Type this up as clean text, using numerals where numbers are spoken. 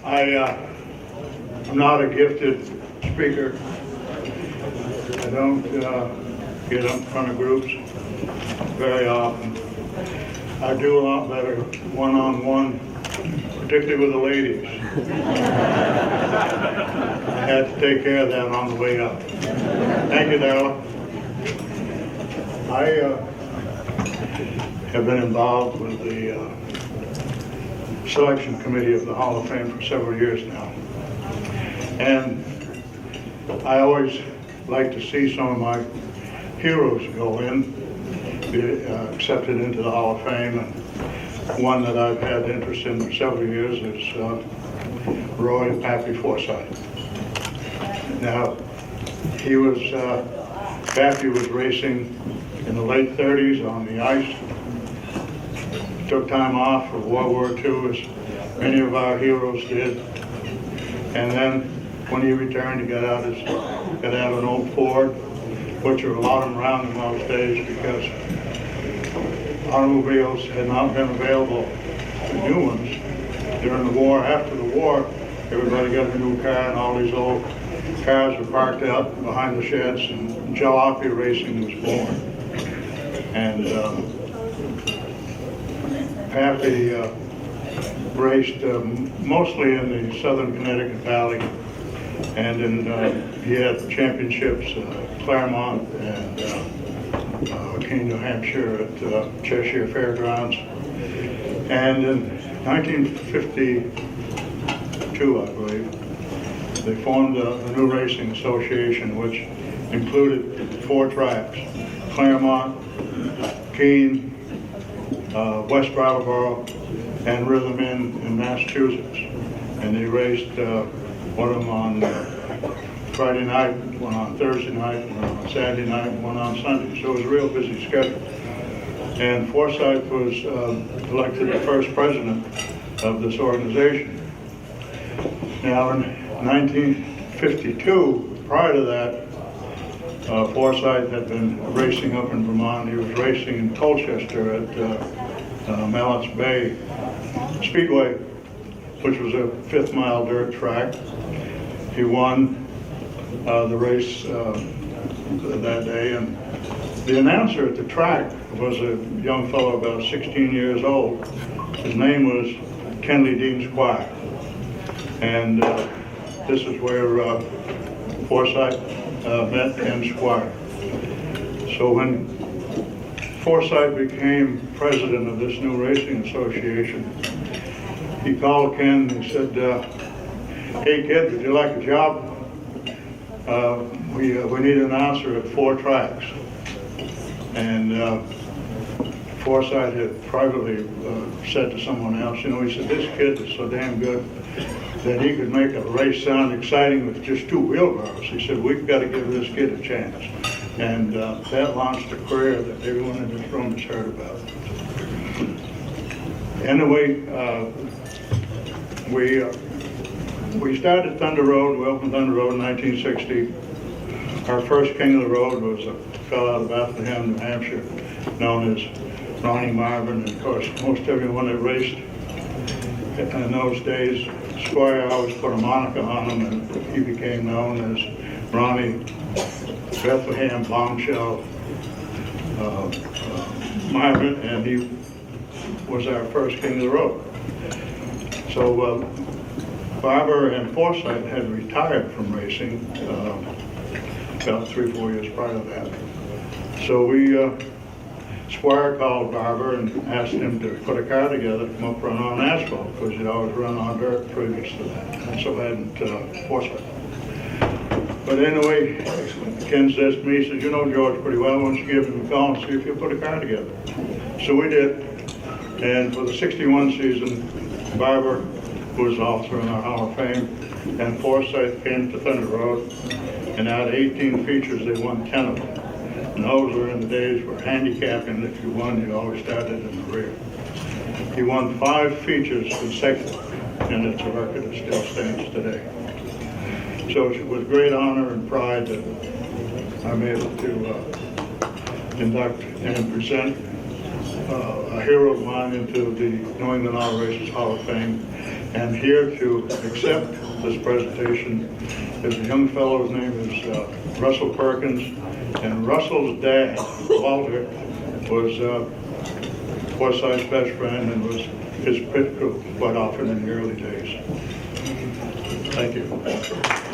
I'm not a gifted speaker. I don't get up in front of groups very often. I do a lot better one-on-one, particularly with the ladies. I had to take care of that on the way up. Thank you, Darla. I have been involved with the selection committee of the Hall of Fame for several years now. And I always like to see some of my heroes go in, be accepted into the Hall of Fame. And one that I've had interest in for several years is Roy Pappy Forsyth. Now, Pappy was racing in the late 30s on the ice. Took time off for World War II, as many of our heroes did. And then when he returned, he got out an old Ford, which were a lot of them around in those days because automobiles had not been available, new ones, during the war. After the war, everybody got a new car, and all these old cars were parked out behind the sheds, and jalopy racing was born. And Pappy raced mostly in the southern Connecticut Valley, and he had championships Claremont and Keene, New Hampshire at Cheshire Fairgrounds. And in 1952, I believe, they formed a new racing association which included 4 tracks: Claremont, Keene, West Brattleboro, and Rhythm in Massachusetts. And they raced one of them on Friday night, one on Thursday night, one on Saturday night, and one on Sunday. So it was a real busy schedule. And Forsyth was elected the first president of this organization. Now in 1952, prior to that, Forsyth had been racing up in Vermont. He was racing in Colchester at Mallett's Bay Speedway, which was a 5th-mile dirt track. He won the race that day, and the announcer at the track was a young fellow about 16 years old. His name was Kenley Dean Squire, and this is where Forsyth met Ken Squire. So when Forsyth became president of this new racing association, he called Ken and he said, "Hey kid, would you like a job? We need an announcer at 4 tracks." And Forsyth had privately said to someone else, he said, "This kid is so damn good that he could make a race sound exciting with just 2 wheelbarrows." He said, "We've got to give this kid a chance." And that launched a career that everyone in this room has heard about. Anyway, we started Thunder Road. We opened Thunder Road in 1960. Our first king of the road was a fellow out of Bethlehem, New Hampshire, known as Ronnie Marvin. And of course, most everyone that raced in those days, Squire always put a moniker on him, and he became known as Ronnie Bethlehem Bombshell Marvin, and he was our first king of the road. So Barber and Forsyth had retired from racing about 3-4 years prior to that. So Squire called Barber and asked him to put a car together, come up run on asphalt, because he'd always run on dirt previous to that, and so hadn't Forsyth. But anyway, Ken says to me, he says, "You know George pretty well, why don't you give him a call and see if he'll put a car together?" So we did, and for the 61 season, Barber was also in our Hall of Fame, and Forsyth came to Thunder Road, and out of 18 features, they won 10 of them. And those were in the days where handicapping, if you won, you always started in the rear. He won 5 features consecutively, and it's a record that still stands today. So it's with great honor and pride that I'm able to induct and present a hero of mine into the New England Auto Racers Hall of Fame. And here to accept this presentation is a young fellow, his name is Russell Perkins, and Russell's dad, Walter, was Forsyth's best friend and was his pit crew quite often in the early days. Thank you.